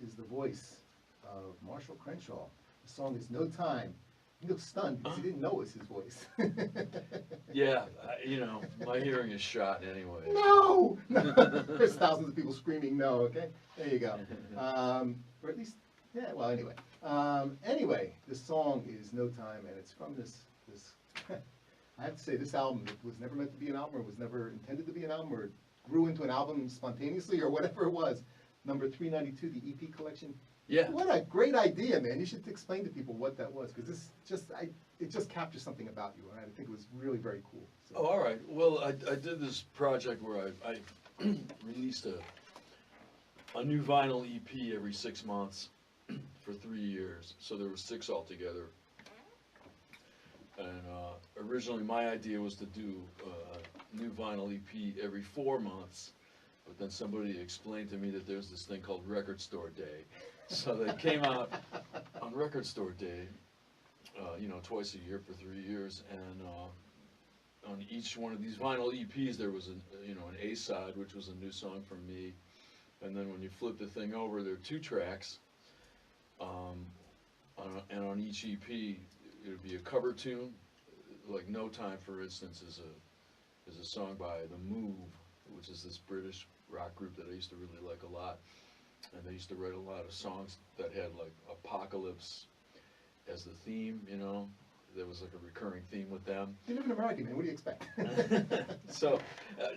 is the voice of Marshall Crenshaw. The song is No Time. He looks stunned because he didn't know it was his voice. Yeah, my hearing is shot anyway. No! No! There's thousands of people screaming no, okay? There you go. Or at least, yeah, well, anyway. Anyway, the song is No Time, and it's from this I have to say, this album, it was never meant to be an album, or was never intended to be an album, or grew into an album spontaneously, or whatever it was. Number 392, the EP collection. Yeah. What a great idea, man. You should explain to people what that was, because it just captures something about you, and I think it was really very cool. So. Oh, all right. Well, I did this project where I released a new vinyl EP every 6 months for 3 years. So there were 6 altogether. And originally my idea was to do a new vinyl EP every 4 months. But then somebody explained to me that there's this thing called Record Store Day. So they came out on Record Store Day, twice a year for 3 years. And on each one of these vinyl EPs, there was an A-side, which was a new song from me. And then when you flip the thing over, there are 2 tracks. And on each EP, it would be a cover tune. Like No Time, for instance, is a song by The Move, which is this British rock group that I used to really like a lot. And they used to write a lot of songs that had like apocalypse as the theme, There was like a recurring theme with them. You live in America, man. What do you expect? So,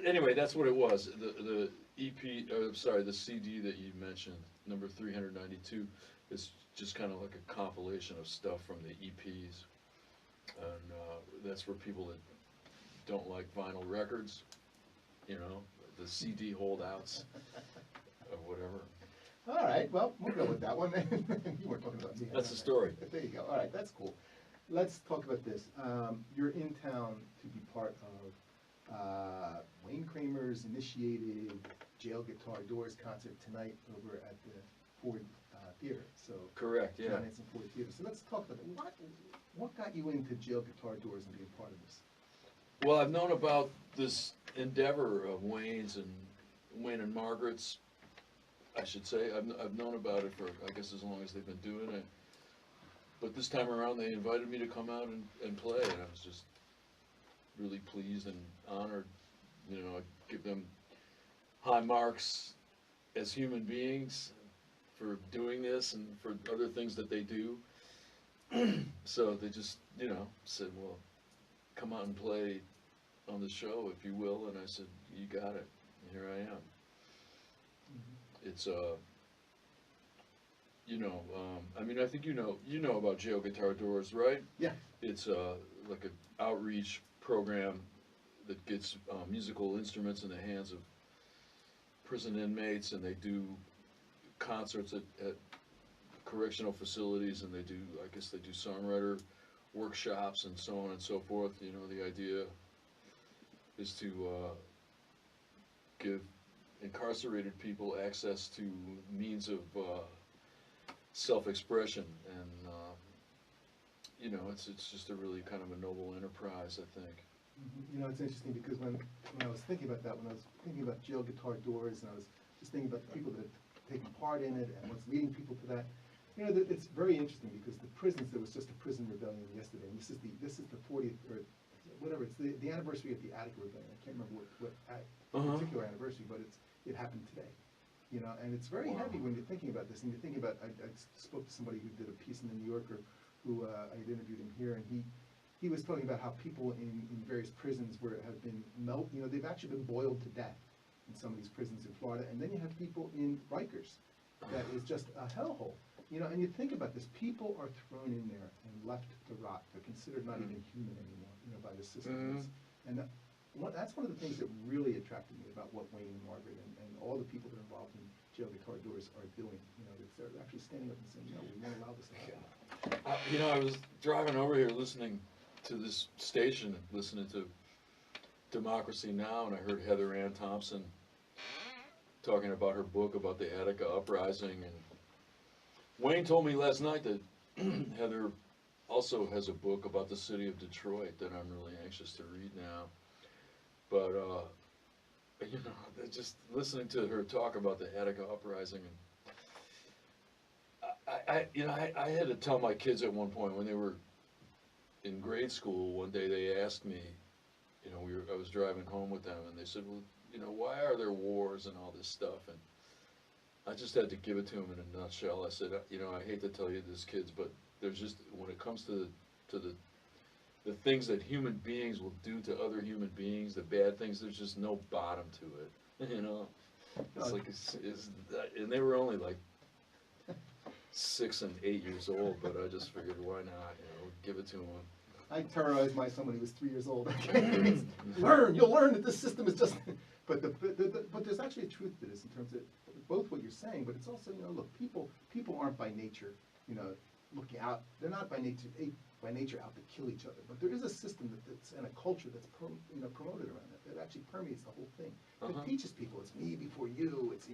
anyway, that's what it was. The EP, the CD that you mentioned, number 392, is just kind of like a compilation of stuff from the EPs. And that's for people that don't like vinyl records, the CD holdouts or whatever. All right, well, we'll go with that one. You weren't talking about me. That's the story. There you go. All right, that's cool. Let's talk about this. You're in town to be part of Wayne Kramer's initiated Jail Guitar Doors concert tonight over at the Ford Theater. So Correct, yeah. John Hanson Ford Theater. So let's talk about that. What got you into Jail Guitar Doors and being part of this? Well, I've known about this endeavor of Wayne's and Wayne and Margaret's, I should say. I've known about it for, I guess, as long as they've been doing it. But this time around, they invited me to come out and play, and I was just really pleased and honored. I give them high marks as human beings for doing this and for other things that they do. So they just, said, well, come out and play on the show, if you will. And I said, you got it. And here I am. Mm-hmm. It's I think you know about Jail Guitar Doors, right? Yeah. It's like an outreach program that gets musical instruments in the hands of prison inmates, and they do concerts at correctional facilities, and they do songwriter workshops and so on and so forth. The idea is to give incarcerated people access to means of self-expression, and it's just a really kind of a noble enterprise, I think. It's interesting because when I was thinking about that, when I was thinking about Jail Guitar Doors, and I was just thinking about the people that have taken part in it and what's leading people to that, it's very interesting because the prisons, there was just a prison rebellion yesterday, and this is the 40th or whatever, it's the anniversary of the Attica Rebellion. I can't remember what particular anniversary, but it happened today. And it's very heavy when you're thinking about this, and you're thinking about, I spoke to somebody who did a piece in the New Yorker, who I had interviewed him here, and he was talking about how people in various prisons have been they've actually been boiled to death in some of these prisons in Florida, and then you have people in Rikers that is just a hellhole. And you think about this, people are thrown in there and left to rot. They're considered not even human anymore, by the system. And that's one of the things that really attracted me about what Wayne and Margaret and all the people that are involved in Jail Guitar Doors are doing. They're actually standing up and saying, no, we won't allow this to happen. I was driving over here listening to this station, listening to Democracy Now!, and I heard Heather Ann Thompson talking about her book about the Attica Uprising, and Wayne told me last night that Heather also has a book about the city of Detroit that I'm really anxious to read now. But, just listening to her talk about the Attica Uprising, and I had to tell my kids at one point when they were in grade school, one day they asked me, I was driving home with them and they said, well, why are there wars and all this stuff? And I just had to give it to them in a nutshell. I said, I hate to tell you this, kids, but there's just, when it comes to the things that human beings will do to other human beings, the bad things, there's just no bottom to it, It's like, and they were only like 6 and 8 years old, but I just figured, why not, give it to them. I terrorized my son when he was 3 years old. You'll learn that this system is just, but there's actually a truth to this in terms of both what you're saying, but it's also, look, people aren't by nature, looking out, they're not by nature out to kill each other, but there is a system that's, and a culture that's promoted around that actually permeates the whole thing. It teaches people it's me before you, it's,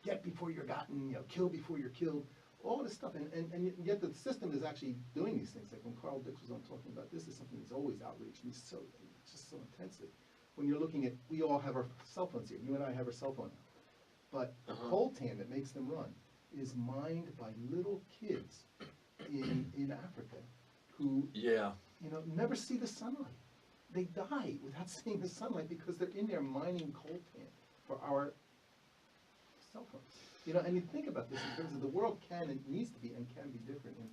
get before you're gotten, kill before you're killed, all this stuff, and yet the system is actually doing these things. Like when Carl Dix was on talking about this is something that's always outraged me it's just so intensely. When you're looking at, we all have our cell phones here, you and I have our cell phone now, but the coltan that makes them run is mined by little kids in Africa who never see the sunlight. They die without seeing the sunlight because they're in there mining coltan for our cell phones. And you think about this in terms of the world can and needs to be and can be different. And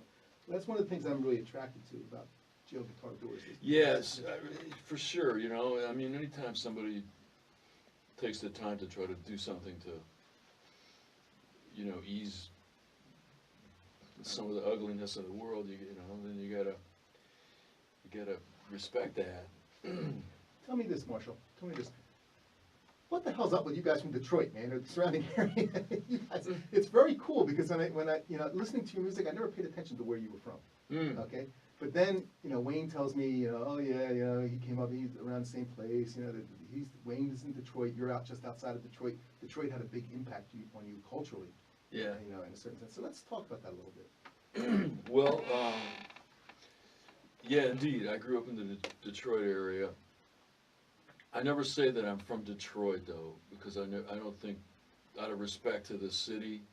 that's one of the things I'm really attracted to about Joe Guitar Doors. Yes, for sure. I mean, anytime somebody takes the time to try to do something to, ease some of the ugliness of the world, then you gotta respect that. Tell me this, Marshall. Tell me this. What the hell's up with you guys from Detroit, man, or the surrounding area? You guys, it's very cool because when I listening to your music, I never paid attention to where you were from. Okay, but then Wayne tells me, oh yeah, he came up, he's around the same place. Wayne is in Detroit. You're out just outside of Detroit. Detroit had a big impact on you culturally. Yeah. In a certain sense. So let's talk about that a little bit. Well, yeah, indeed. I grew up in the Detroit area. I never say that I'm from Detroit, though, because I don't think, out of respect to the city,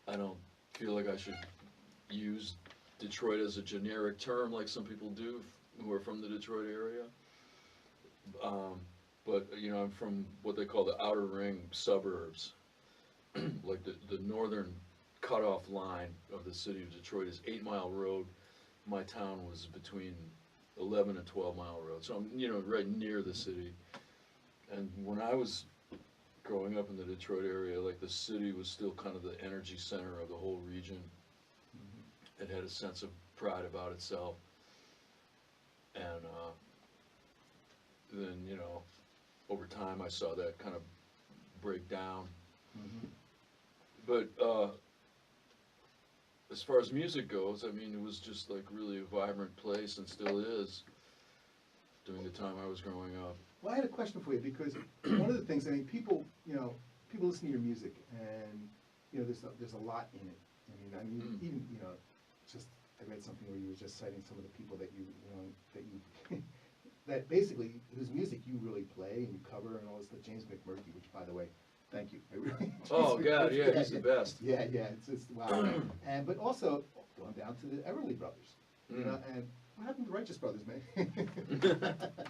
I don't feel like I should use Detroit as a generic term like some people do who are from the Detroit area. But, I'm from what they call the outer ring suburbs. Like the northern cutoff line of the city of Detroit is 8 Mile Road. My town was between 11 and 12 Mile Road, so I'm right near the city. And when I was growing up in the Detroit area, like the city was still kind of the energy center of the whole region. It had a sense of pride about itself, and then over time I saw that kind of break down. But as far as music goes, I mean, it was just like really a vibrant place and still is during the time I was growing up. Well, I had a question for you because one of the things, I mean, people listen to your music and, there's a lot in it. Even, just, I read something where you were just citing some of the people that that basically, whose music you really play and you cover and all this stuff. James McMurphy, which, by the way, thank you. I really. Oh God, yeah, he's the best. Yeah, it's just wow. But also going down to the Everly Brothers, and what happened to Righteous Brothers, man?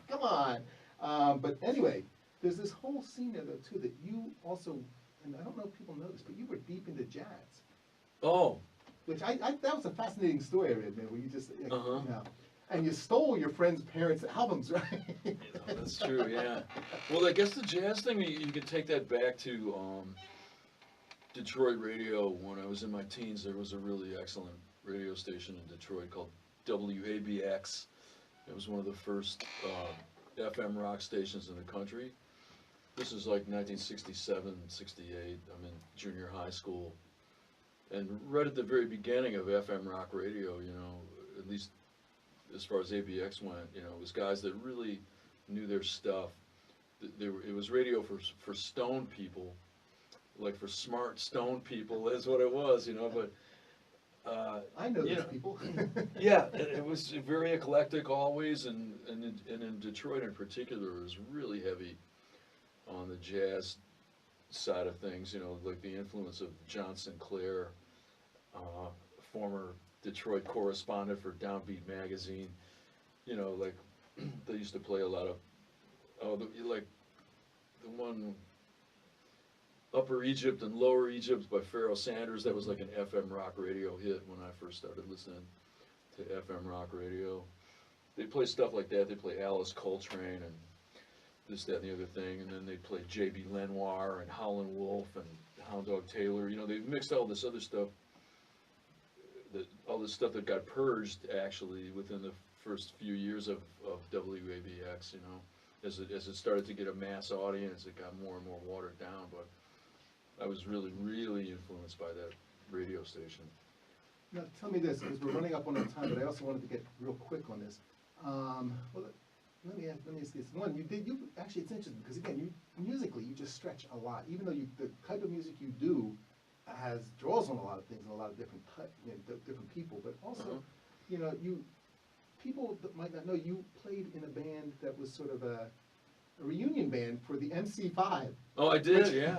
Come on. But anyway, there's this whole scene there though too that you also, and I don't know if people know this, but you were deep into jazz. Oh. Which that was a fascinating story I read, man. Where you just and you stole your friend's parents' albums, right? That's true, yeah. Well, I guess the jazz thing, you can take that back to Detroit radio. When I was in my teens, there was a really excellent radio station in Detroit called WABX. It was one of the first FM rock stations in the country. This is like 1967, 68. I'm in junior high school. And right at the very beginning of FM rock radio, at least as far as ABX went, it was guys that really knew their stuff. It was radio for stoned people, like for smart stoned people is what it was, but... I know those people. Yeah, it was very eclectic always, and in Detroit in particular, it was really heavy on the jazz side of things, like the influence of John Sinclair, former Detroit correspondent for Downbeat magazine. You know, like, they used to play a lot of, like, the one, Upper Egypt and Lower Egypt by Pharoah Sanders, that was like an FM rock radio hit when I first started listening to FM rock radio. They play stuff like that. They play Alice Coltrane and this, that, and the other thing, and then they play J.B. Lenoir and Howlin' Wolf and Hound Dog Taylor. You know, they mixed all this other stuff, all this stuff that got purged actually within the first few years of WABX. You know, as it started to get a mass audience, it got more and more watered down. But I was really, really influenced by that radio station. Now, tell me this, because we're running up on our time, but I also wanted to get real quick on this. Well, let me ask this. One, actually, it's interesting, because again, musically, you just stretch a lot. Even though the type of music you do draws on a lot of things and a lot of different different people, but also, you know, people that might not know, you played in a band that was sort of a reunion band for the MC5. Oh, I did, yeah.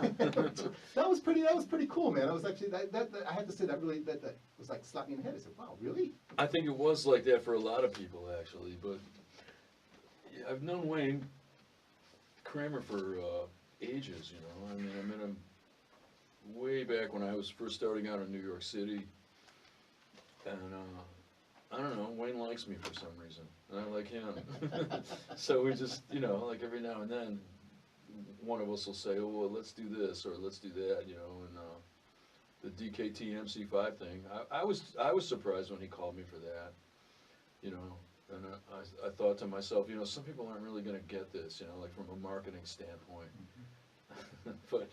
That was pretty cool, man. I was actually, I have to say, that was like slapped me in the head. I said, wow, really? I think it was like that for a lot of people, actually, but yeah, I've known Wayne Kramer for ages, you know. I mean, I met him way back when I was first starting out in New York City, and I don't know, Wayne likes me for some reason, and I like him. So we just, you know, like every now and then, one of us will say, oh, well, let's do this, or let's do that, you know, and the DKT MC5 thing, I was surprised when he called me for that, you know, and I thought to myself, you know, some people aren't really going to get this, you know, like from a marketing standpoint. But,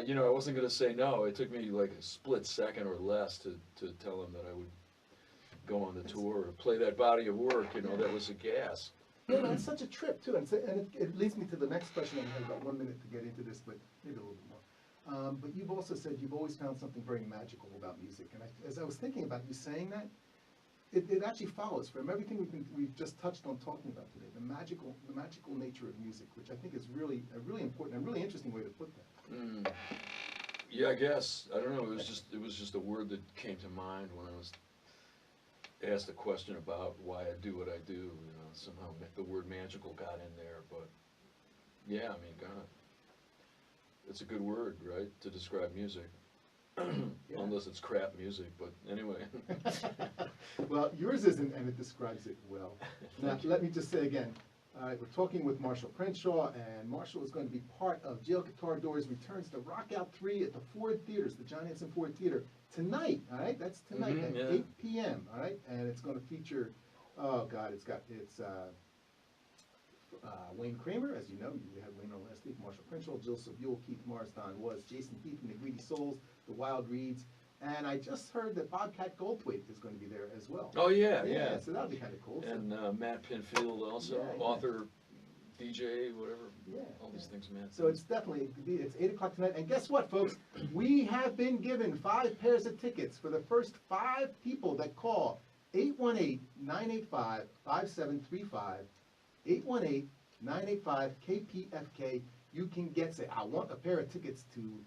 you know, I wasn't going to say no. It took me like a split second or less to tell him that I would go on the tour or play that body of work, you know, that was a gas. Yeah, no, it's such a trip too, and it leads me to the next question. I have about 1 minute to get into this, but maybe a little bit more. But you've also said you've always found something very magical about music, and as I was thinking about you saying that, it actually follows from everything we've just touched on talking about today. The magical nature of music, which I think is really a really important and really interesting way to put that. Yeah, I guess, I don't know. It was just a word that came to mind when I was asked a question about why I do what I do. You know, somehow the word magical got in there, but yeah, I mean, God, it's a good word, right, to describe music. Yeah. Unless it's crap music, but anyway. Well, yours isn't, and it describes it well. Now, let me just say again, we're talking with Marshall Crenshaw, and Marshall is going to be part of Jail Guitar Doors returns to Rock Out 3 at the Ford Theaters, the John Hanson Ford Theater, tonight, all right? That's tonight at 8 p.m., all right? And it's going to feature, oh, God, it's Wayne Kramer, as you know, you had Wayne on last week, Marshall Crenshaw, Jill Sobule, Keith Morris, Don Was, Jason Heath and the Greedy Souls, the Wild Reeds, and I just heard that Bobcat Goldthwait is going to be there as well. Oh, yeah. So that'll be kind of cool. And Matt Pinfield also, author, DJ, whatever, all these things, man. So it's 8 o'clock tonight, and guess what, folks? We have been given 5 pairs of tickets for the first 5 people that call 818-985-5735, 818-985-KPFK. You can say, I want a pair of tickets to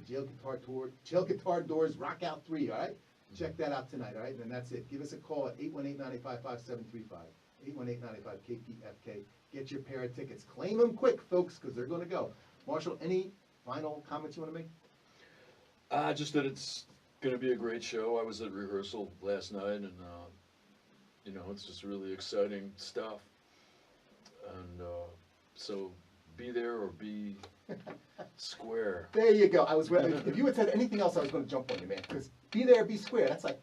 Jail Guitar Doors Rock Out 3, all right? Check that out tonight, all right? And that's it. Give us a call at 818-985-5735, 818-985-KPFK. Get your pair of tickets. Claim them quick, folks, because they're going to go. Marshall, any final comments you want to make? Just that it's going to be a great show. I was at rehearsal last night, and, you know, it's just really exciting stuff. And so be there or be square. There you go. If you had said anything else, I was going to jump on you, man. Because be there, be square. That's it.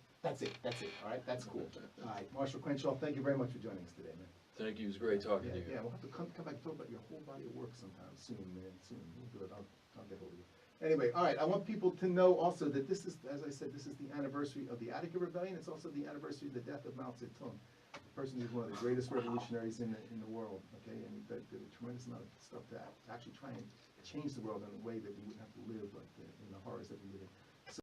All right, that's cool. All right, Marshall Crenshaw, thank you very much for joining us today, man. Thank you. It was great talking to you. Yeah, we'll have to come back and talk about your whole body of work sometime soon, man. Soon. We'll do it. I'll get hold of you. Anyway, all right, I want people to know also that this is, as I said, this is the anniversary of the Attica Rebellion. It's also the anniversary of the death of Mao Zedong, the person who's one of the greatest revolutionaries in the world, okay? And he did a tremendous amount of stuff to actually try and change the world in a way that we wouldn't have to live like in the horrors that we live in.